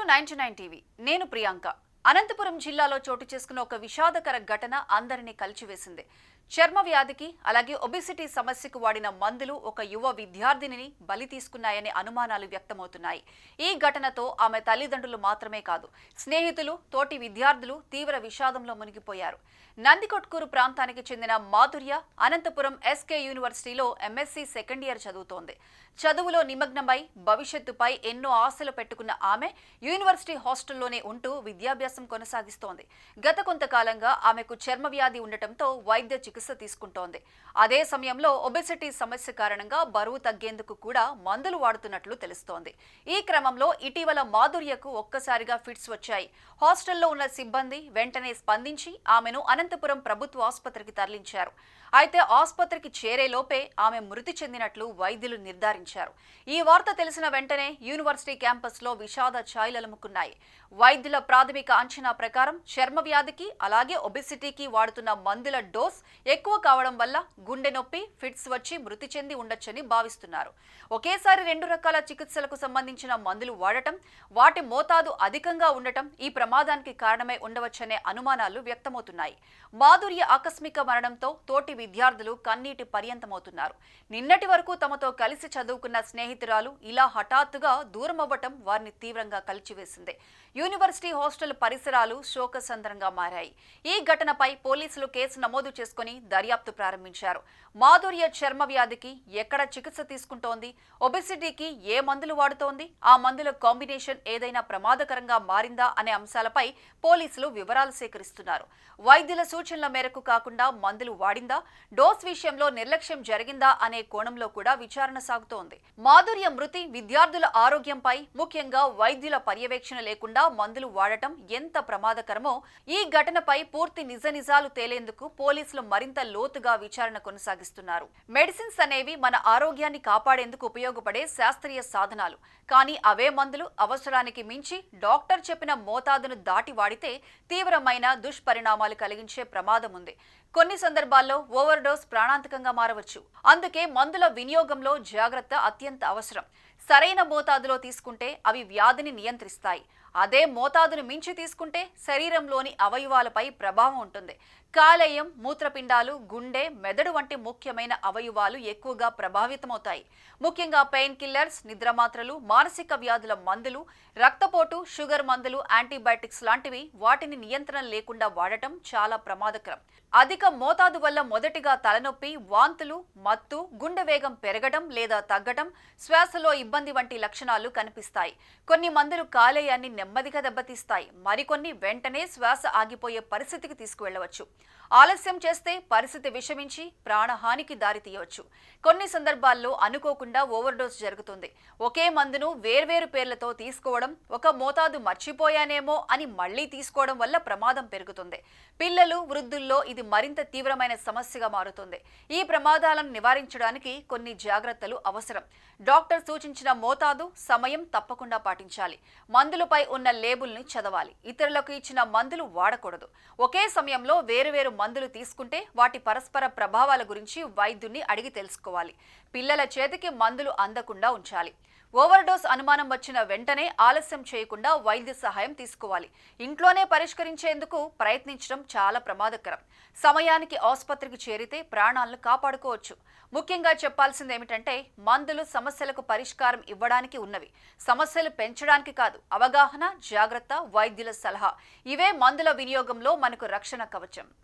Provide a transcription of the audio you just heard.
Welcome to 99 TV. నేను ప్రియాంక. అనంతపురం జిల్లాలో చోటు చేసుకున్న ఒక విషాదకర ఘటన అందరినీ కలిచివేసింది. చర్మ వ్యాధికి అలాగే ఒబెసిటీ సమస్యకు వాడిన మందులు ఒక యువ విద్యార్థినిని బలి తీసుకున్నాయనే అనుమానాలు వ్యక్తమవుతున్నాయి. ఈ ఘటనతో ఆమె తల్లిదండ్రులు మాత్రమే కాదు, స్నేహితులు, తోటి విద్యార్థులు తీవ్ర విషాదంలో మునిగిపోయారు. నందికొట్కూరు ప్రాంతానికి చెందిన మాధుర్య అనంతపురం ఎస్కే యూనివర్సిటీలో ఎంఎస్సీ సెకండ్ ఇయర్ చదువుతోంది. చదువులో నిమగ్నమై భవిష్యత్తుపై ఎన్నో ఆశలు పెట్టుకున్న ఆమె యూనివర్సిటీ హాస్టల్లోనే ఉంటూ విద్యాభ్యాసం కొనసాగిస్తోంది. గత కొంతకాలంగా ఆమెకు చర్మ వ్యాధి ఉండటంతో వైద్య చికిత్స తీసుకుంటోంది. అదే సమయంలో ఒబెసిటీ సమస్య కారణంగా బరువు తగ్గేందుకు కూడా మందులు వాడుతున్నట్లు తెలుస్తోంది. ఈ క్రమంలో ఇటీవల మాధుర్యకు ఒక్కసారిగా ఫిట్స్ వచ్చాయి. హాస్టల్లో ఉన్న సిబ్బంది వెంటనే స్పందించి ఆమెను అనంతపురం ప్రభుత్వ ఆసుపత్రికి తరలించారు. అయితే ఆసుపత్రికి చేరేలోపే ఆమె మృతి చెందినట్లు వైద్యులు నిర్ధారించారు. ఈ వార్త తెలిసిన వెంటనే యూనివర్సిటీ క్యాంపస్లో విషాద ఛాయలలుముకున్నాయి. వైద్యుల ప్రాథమిక అంచనా ప్రకారం చర్మ వ్యాధికి అలాగే ఒబెసిటీకి వాడుతున్న మందుల డోస్ ఎక్కువ కావడం వల్ల గుండె నొప్పి, ఫిట్స్ వచ్చి మృతి చెంది ఉండొచ్చని భావిస్తున్నారు. ఒకేసారి 2 రకాల చికిత్సలకు సంబంధించిన మందులు వాడటం, వాటి మోతాదు అధికంగా ఉండటం ఈ ప్రమాదానికి కారణమై ఉండవచ్చనే అనుమానాలు వ్యక్తమవుతున్నాయి. మాధుర్య ఆకస్మిక మరణంతో తోటి విద్యార్థులు కన్నీటి పర్యంతమవుతున్నారు. నిన్నటి వరకు తమతో కలిసి చదువుకున్న స్నేహితురాలు ఇలా హఠాత్తుగా దూరమవ్వటం వారిని తీవ్రంగా కలిచివేసింది. యూనివర్సిటీ హాస్టల్ పరిసరాలు శోకసంద్రంగా మారాయి. ఈ ఘటనపై పోలీసులు కేసు నమోదు చేసుకుని దర్యాప్తు ప్రారంభించారు. మాధుర్య చర్మ వ్యాధికి ఎక్కడ చికిత్స తీసుకుంటోంది, ఒబెసిటీకి ఏ మందులు వాడుతోంది, ఆ మందుల కాంబినేషన్ ఏదైనా ప్రమాదకరంగా మారిందా అనే అంశాలపై పోలీసులు వివరాలు సేకరిస్తున్నారు. వైద్యుల సూచనల మేరకు కాకుండా మందులు వాడిందా, డోస్ విషయంలో నిర్లక్ష్యం జరిగిందా అనే కోణంలో కూడా విచారణ సాగుతోంది. మాధుర్య మృతి విద్యార్థుల ఆరోగ్యంపై, ముఖ్యంగా వైద్యుల పర్యవేక్షణ లేకుండా మందులు వాడటం ఎంత ప్రమాదకరమో ఈ ఘటనపై పూర్తి నిజాలు తేలేందుకు పోలీసులు మరింత లోతుగా విచారణ కొనసాగిస్తున్నారు. మెడిసిన్స్ అనేవి మన ఆరోగ్యాన్ని కాపాడేందుకు ఉపయోగపడే శాస్త్రీయ సాధనాలు. కానీ అవే మందులు అవసరానికి మించి డాక్టర్ చెప్పిన మోతాదును దాటి వాడితే తీవ్రమైన దుష్పరిణామాలు కలిగించే ప్రమాదం ఉంది. కొన్ని సందర్భాల్లో ఓవర్ డోస్ ప్రాణాంతకంగా మారవచ్చు. అందుకే మందుల వినియోగంలో జాగ్రత్త అత్యంత అవసరం. సరైన మోతాదులో తీసుకుంటే అవి వ్యాధిని నియంత్రిస్తాయి. అదే మోతాదును మించి తీసుకుంటే శరీరంలోని అవయవాలపై ప్రభావం ఉంటుంది. కాలేయం, మూత్రపిండాలు, గుండె, మెదడు వంటి ముఖ్యమైన అవయవాలు ఎక్కువగా ప్రభావితమవుతాయి. ముఖ్యంగా పెయిన్ కిల్లర్స్, నిద్రమాత్రలు, మానసిక వ్యాధుల మందులు, రక్తపోటు, షుగర్ మందులు, యాంటీబయాటిక్స్ లాంటివి వాటిని నియంత్రణ లేకుండా వాడటం చాలా ప్రమాదకరం. అధిక మోతాదు వల్ల మొదటిగా తలనొప్పి, వాంతులు, మత్తు, గుండె వేగం పెరగడం లేదా తగ్గడం, శ్వాసలో ఇబ్బంది వంటి లక్షణాలు కనిపిస్తాయి. కొన్ని మందులు కాలేయాన్ని నెమ్మదిగా దెబ్బతీస్తాయి. మరికొన్ని వెంటనే శ్వాస ఆగిపోయే పరిస్థితికి తీసుకువెళ్లవచ్చు. ఆలస్యం చేస్తే పరిస్థితి విషమించి ప్రాణహానికి దారితీయవచ్చు. కొన్ని సందర్భాల్లో అనుకోకుండా ఓవర్డోస్ జరుగుతుంది. ఒకే మందును వేర్వేరు పేర్లతో తీసుకోవడం, ఒక మోతాదు మర్చిపోయానేమో అని మళ్లీ తీసుకోవడం వల్ల ప్రమాదం పెరుగుతుంది. పిల్లలు, వృద్ధుల్లో ఇది మరింత తీవ్రమైన సమస్యగా మారుతుంది. ఈ ప్రమాదాలను నివారించడానికి కొన్ని జాగ్రత్తలు అవసరం. డాక్టర్ సూచించిన మోతాదు, సమయం తప్పకుండా పాటించాలి. మందులపై ఉన్న లేబుల్ని చదవాలి. ఇతరులకు ఇచ్చిన మందులు వాడకూడదు. ఒకే సమయంలో వేరువేరు మందులు తీసుకుంటే వాటి పరస్పర ప్రభావాల గురించి వైద్యుని అడిగి తెలుసుకోవాలి. పిల్లల చేతికి మందులు అందకుండా ఉంచాలి. ఓవర్డోస్ అనుమానం వచ్చిన వెంటనే ఆలస్యం చేయకుండా వైద్య సహాయం తీసుకోవాలి. ఇంట్లోనే పరిష్కరించేందుకు ప్రయత్నించడం చాలా ప్రమాదకరం. సమయానికి ఆసుపత్రికి చేరితే ప్రాణాలను కాపాడుకోవచ్చు. ముఖ్యంగా చెప్పాల్సింది ఏమిటంటే మందులు సమస్యలకు పరిష్కారం ఇవ్వడానికి ఉన్నవి, సమస్యలు పెంచడానికి కాదు. అవగాహన, జాగ్రత్త, వైద్యుల సలహా ఇవే మందుల వినియోగంలో మనకు రక్షణ కవచం.